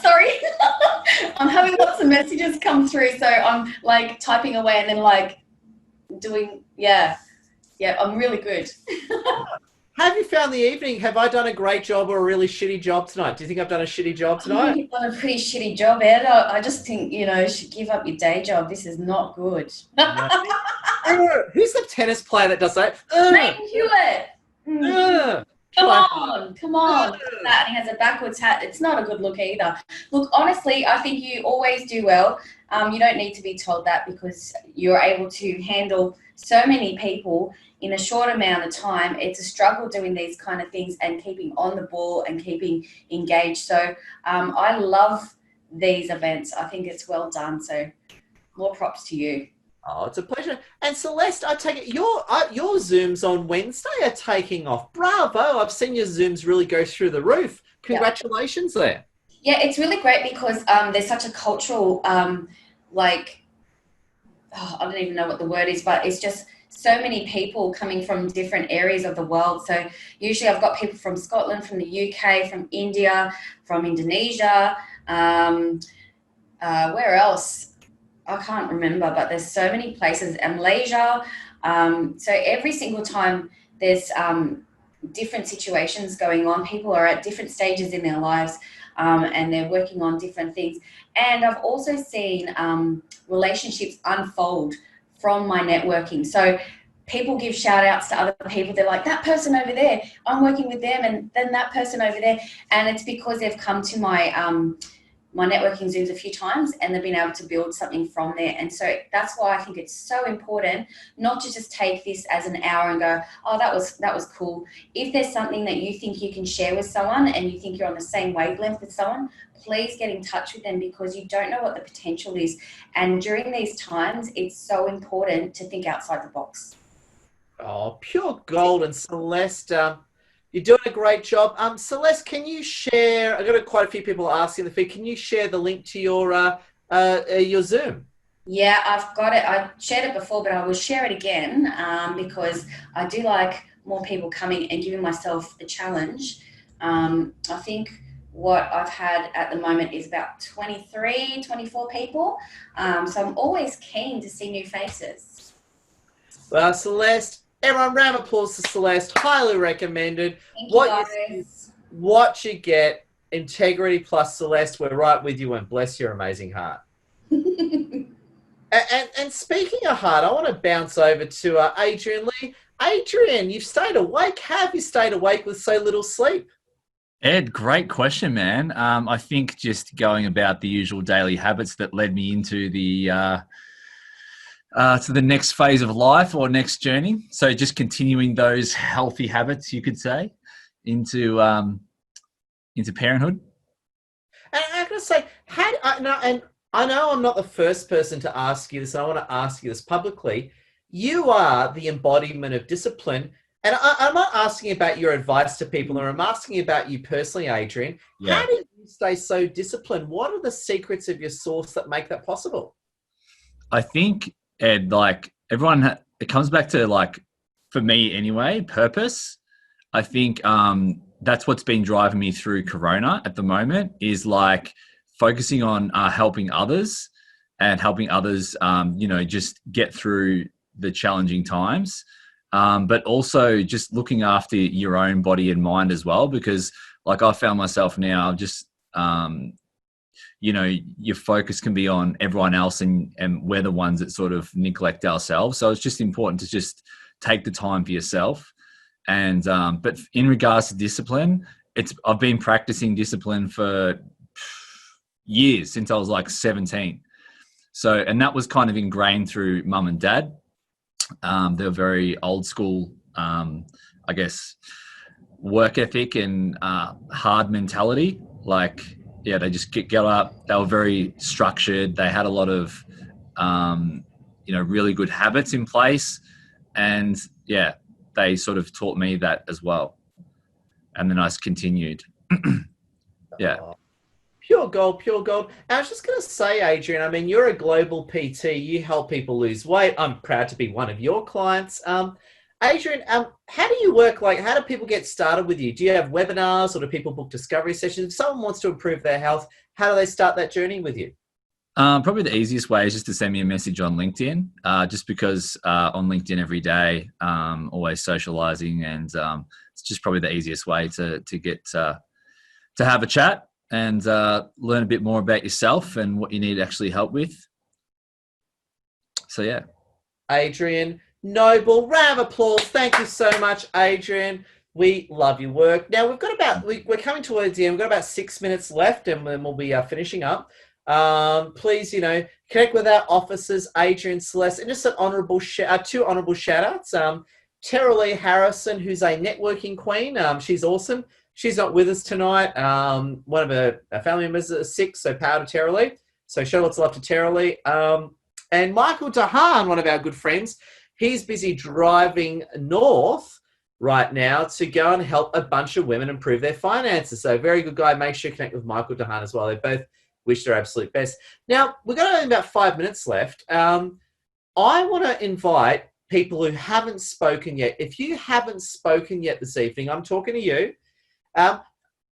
Sorry, I'm having lots of messages come through, so I'm like typing away and then like doing, yeah, I'm really good. How have you found the evening? Have I done a great job or a really shitty job tonight? Do you think I've done a shitty job I tonight? think you've done a pretty shitty job, Ed. I just think, you know, you should give up your day job. This is not good. No. Who's the tennis player that does that? Nathan Hewitt. Come on. That, and he has a backwards hat. It's not a good look either. Look, honestly, I think you always do well. You don't need to be told that, because you're able to handle so many people in a short amount of time. It's a struggle doing these kind of things and keeping on the ball and keeping engaged. So I love these events. I think it's well done. So more props to you. Oh, it's a pleasure. And Celeste, I take it your Zooms on Wednesday are taking off. Bravo. I've seen your Zooms really go through the roof. Congratulations there. Yeah, it's really great because there's such a cultural, I don't even know what the word is, but it's just so many people coming from different areas of the world. So usually I've got people from Scotland, from the UK, from India, from Indonesia, where else? I can't remember, but there's so many places, and Malaysia. So every single time there's different situations going on. People are at different stages in their lives, and they're working on different things. And I've also seen relationships unfold from my networking. So people give shout outs to other people. They're like, that person over there, I'm working with them, and then that person over there. And it's because they've come to my my networking Zooms a few times, and they've been able to build something from there. And so that's why I think it's so important not to just take this as an hour and go, oh, that was cool. If there's something that you think you can share with someone and you think you're on the same wavelength with someone, please get in touch with them, because you don't know what the potential is. And during these times, it's so important to think outside the box. Oh, pure gold. And Celeste, you're doing a great job. Celeste, can you share? I've got quite a few people asking the feed. Can you share the link to your Zoom? Yeah, I've got it. I shared it before, but I will share it again because I do like more people coming and giving myself a challenge. I think what I've had at the moment is about 23, 24 people. So I'm always keen to see new faces. Well, Celeste, everyone, round of applause to Celeste. Highly recommended. What you get, integrity plus Celeste. We're right with you, and bless your amazing heart. and speaking of heart, I want to bounce over to Adrian Lee. Adrian, you've stayed awake. How have you stayed awake with so little sleep? Ed, great question, man. I think just going about the usual daily habits that led me into the to the next phase of life or next journey. So just continuing those healthy habits, you could say, into parenthood. And I'm going to say, I know I'm not the first person to ask you this, and I want to ask you this publicly. You are the embodiment of discipline. And I'm not asking about your advice to people, or I'm asking about you personally, Adrian. Yeah. How do you stay so disciplined? What are the secrets of your source that make that possible? I think, Ed, like everyone, it comes back to, like, for me anyway, purpose. I think that's what's been driving me through Corona at the moment, is like focusing on helping others and helping others, just get through the challenging times. But also just looking after your own body and mind as well, because like I found myself now just, your focus can be on everyone else, and we're the ones that sort of neglect ourselves. So it's just important to just take the time for yourself. And but in regards to discipline, I've been practicing discipline for years, since I was like 17. So, and that was kind of ingrained through mum and dad. They're very old school, I guess, work ethic and hard mentality. Like, yeah, they just get up. They were very structured. They had a lot of, really good habits in place. And yeah, they sort of taught me that as well. And then I continued. Yeah. Pure gold, pure gold. I was just going to say, Adrian, I mean, you're a global PT. You help people lose weight. I'm proud to be one of your clients. Adrian, how do you work? Like, how do people get started with you? Do you have webinars, or do people book discovery sessions? If someone wants to improve their health, how do they start that journey with you? Probably the easiest way is just to send me a message on LinkedIn, just because on LinkedIn every day, always socializing, and it's just probably the easiest way to get to have a chat and learn a bit more about yourself and what you need actually help with. So, yeah. Adrian Noble, round of applause. Thank you so much, Adrian. We love your work. Now, we've got we're coming towards the end. We've got about 6 minutes left, and then we'll be finishing up. Please, connect with our officers, Adrian, Celeste, and just an honourable two honourable shout-outs. Tara Lee Harrison, who's a networking queen. She's awesome. She's not with us tonight. One of her family members is sick, so power to Tara Lee. So show lots of love to Tara Lee. And Michael Dahan, one of our good friends, he's busy driving north right now to go and help a bunch of women improve their finances. So very good guy. Make sure you connect with Michael Dahan as well. They both wish their absolute best. Now, we've got only about 5 minutes left. I want to invite people who haven't spoken yet. If you haven't spoken yet this evening, I'm talking to you.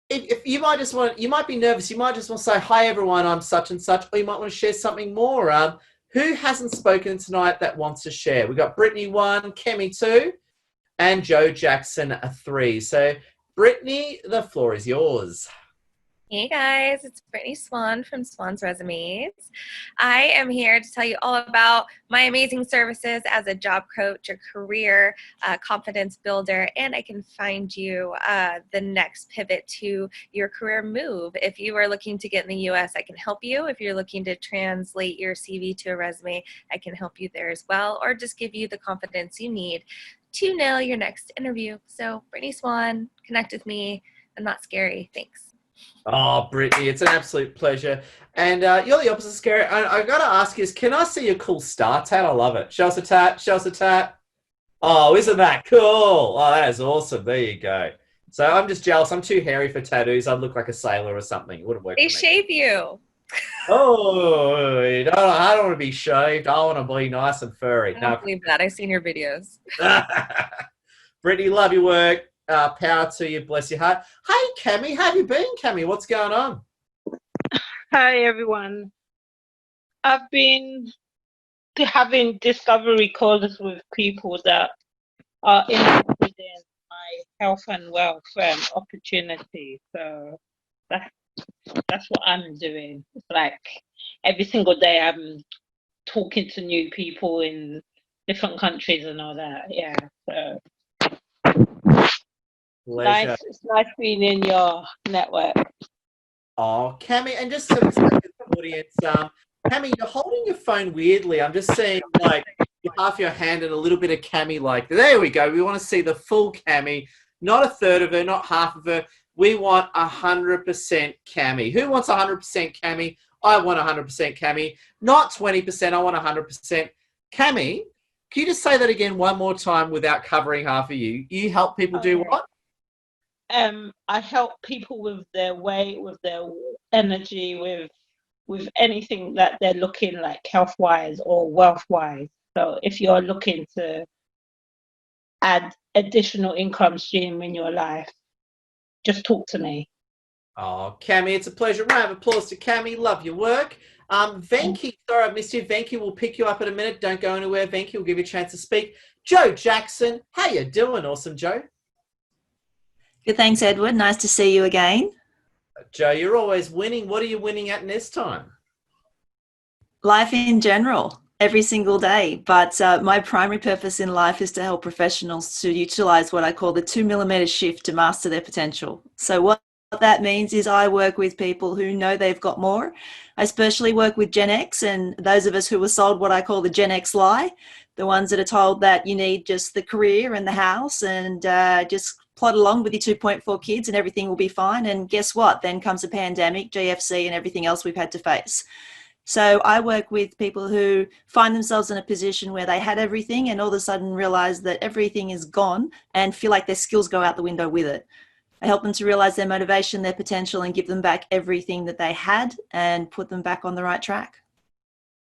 If you might just you might be nervous. You might just want to say, hi, everyone, I'm such and such, or you might want to share something more. Who hasn't spoken tonight that wants to share? We've got Brittany 1, Kemi 2, and Joe Jackson 3. So, Brittany, the floor is yours. Hey guys, it's Brittany Swan from Swan's Resumes. I am here to tell you all about my amazing services as a job coach, a career confidence builder, and I can find you the next pivot to your career move. If you are looking to get in the US, I can help you. If you're looking to translate your CV to a resume, I can help you there as well, or just give you the confidence you need to nail your next interview. So Brittany Swan, connect with me. I'm not scary. Thanks. Oh, Brittany, it's an absolute pleasure. And you're the opposite scary. I've got to ask you, can I see your cool star tat? I love it. Show us a tat. Show us a tat. Oh, isn't that cool? Oh, that is awesome. There you go. So I'm just jealous. I'm too hairy for tattoos. I'd look like a sailor or something. It wouldn't work They for me. shave you. Oh, no, I don't want to be shaved. I want to be nice and furry. I don't believe that. I've seen your videos. Brittany, love your work. Power to you. Bless your heart. Hey, Cami, how have you been, Cami? What's going on? Hi, everyone. I've been having discovery calls with people that are interested in my health and wealth opportunity. So that's what I'm doing. It's like every single day I'm talking to new people in different countries and all that. Yeah. So Pleasure. it's nice being in your network. Oh, Cami, and just to the audience, Cami, you're holding your phone weirdly. I'm just seeing like half your hand and a little bit of Cami. Like, there we go. We want to see the full Cami, not a third of her, not half of her. We want 100% Cami. Who wants 100% Cami? I want 100% Cami. Not 20%, I want 100%. Cami, can you just say that again one more time without covering half of you? You help people do what? I help people with their weight, with their energy, with anything that they're looking like health-wise or wealth-wise. So if you're looking to add additional income stream in your life, just talk to me. Oh, Cami, it's a pleasure. Round of applause to Cami. Love your work. Venki, sorry I missed you. Venki will pick you up in a minute. Don't go anywhere. Venki will give you a chance to speak. Joe Jackson, how you doing? Awesome, Joe. Good, thanks, Edward. Nice to see you again. Joe, you're always winning. What are you winning at this time? Life in general, every single day. But my primary purpose in life is to help professionals to utilize what I call the 2mm shift to master their potential. So what that means is I work with people who know they've got more. I especially work with Gen X and those of us who were sold what I call the Gen X lie, the ones that are told that you need just the career and the house and just plod along with your 2.4 kids and everything will be fine. And guess what? Then comes a pandemic, GFC, and everything else we've had to face. So I work with people who find themselves in a position where they had everything and all of a sudden realize that everything is gone and feel like their skills go out the window with it. I help them to realize their motivation, their potential, and give them back everything that they had and put them back on the right track.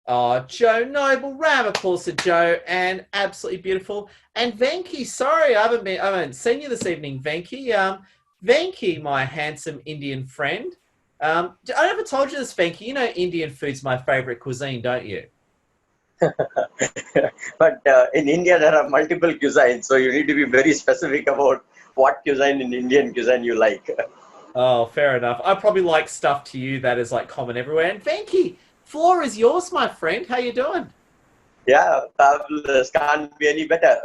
Oh, Joe Noble, round of applause to Joe, and absolutely beautiful. And Venki, sorry, I haven't seen you this evening, Venki. Venki, my handsome Indian friend. I never told you this, Venki. You know Indian food's my favorite cuisine, don't you? But in India, there are multiple cuisines, so you need to be very specific about what cuisine in Indian cuisine you like. Oh, fair enough. I probably like stuff to you that is like common everywhere. And Venki, floor is yours, my friend. How you doing? Yeah, fabulous. Can't be any better.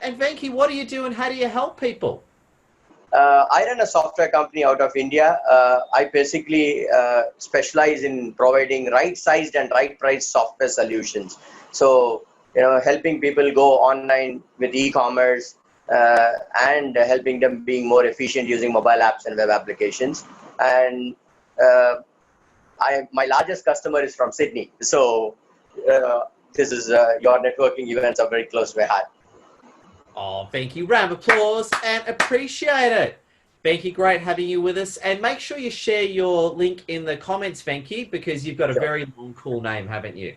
And Venki, what do you do and how do you help people? I run a software company out of India. I basically specialize in providing right-sized and right-priced software solutions. So, helping people go online with e-commerce and helping them being more efficient using mobile apps and web applications. And my largest customer is from Sydney. So, this is your networking events are very close to my heart. Oh, Venki, round of applause and appreciate it. Venki, great having you with us. And make sure you share your link in the comments, Venki, because you've got a very long, cool name, haven't you?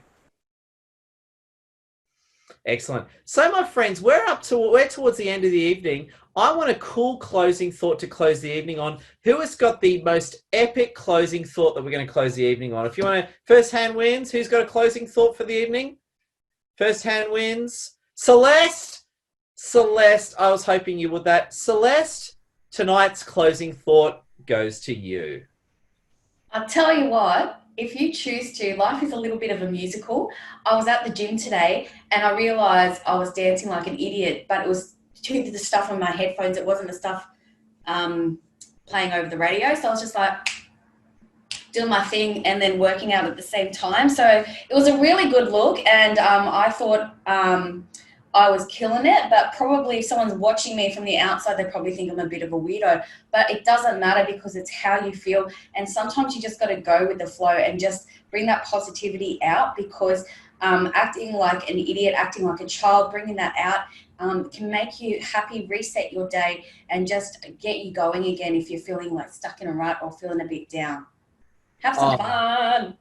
Excellent. So, my friends, we're towards the end of the evening. I want a cool closing thought to close the evening on. Who has got the most epic closing thought that we're going to close the evening on? If you want to, first hand wins. Who's got a closing thought for the evening? First hand wins. Celeste. Celeste, I was hoping you would that. Celeste, tonight's closing thought goes to you. I'll tell you what, if you choose to, life is a little bit of a musical. I was at the gym today and I realized I was dancing like an idiot, but it was to the stuff on my headphones. It wasn't the stuff playing over the radio. So I was just like doing my thing and then working out at the same time. So it was a really good look and I thought I was killing it, but probably if someone's watching me from the outside, they probably think I'm a bit of a weirdo, but it doesn't matter because it's how you feel. And sometimes you just got to go with the flow and just bring that positivity out because acting like an idiot, acting like a child, bringing that out can make you happy, reset your day and just get you going again if you're feeling like stuck in a rut or feeling a bit down. Have some fun.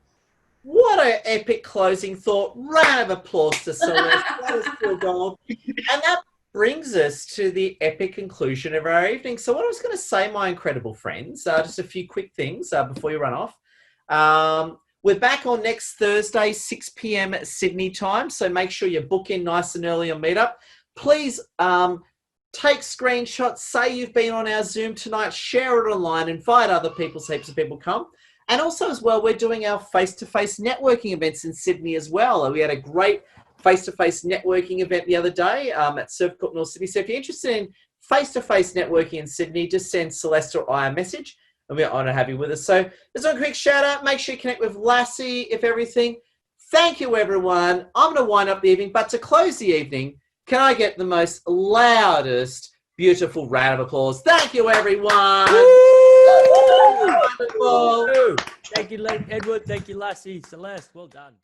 What an epic closing thought. Round of applause to Celeste. That is pure gold. And that brings us to the epic conclusion of our evening. So what I was going to say, my incredible friends, just a few quick things before you run off. We're back on next Thursday, 6 p.m. Sydney time. So make sure you book in nice and early on Meetup. Please take screenshots, say you've been on our Zoom tonight, share it online, invite other people so heaps of people come. And also as well, we're doing our face-to-face networking events in Sydney as well. We had a great face-to-face networking event the other day at Surf Court, North Sydney. So if you're interested in face-to-face networking in Sydney, just send Celeste or I a message and we're honored to have you with us. So there's a quick shout out. Make sure you connect with Lassie, if everything. Thank you, everyone. I'm going to wind up the evening, but to close the evening, can I get the most loudest, beautiful round of applause? Thank you, everyone. Wonderful. Thank you, Edward. Thank you, Lassie. Celeste, well done.